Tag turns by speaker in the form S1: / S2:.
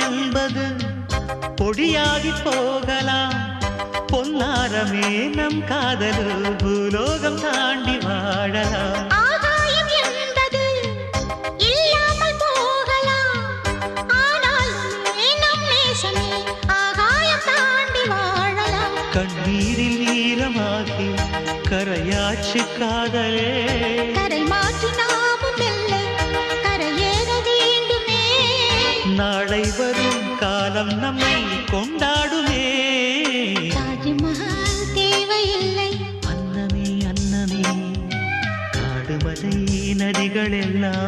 S1: என்பது பொடியாகி போகலாம். பொன்னாரமே நம் காதலு பூலோகம் தாண்டி வாழலாம்.
S2: ஆகாயம் என்பது இல்லாமல் போகலாம். ஆனால் நம் நேசமே ஆகாயம் தாண்டி வாழலாம்.
S1: கண்ணீரில் ஈரமாகி கரையாச்சு காதலே.
S2: கரை மாற்றி நாமும் வெல்லை கரையேற வேண்டுமே.
S1: நாளை வரும் காலம் நம்மை கொண்டாடுமே.
S2: தாஜ்மஹால் தேவையில்லை
S1: அன்னமே அன்னமே காடுமலை நதிகள் எல்லாம்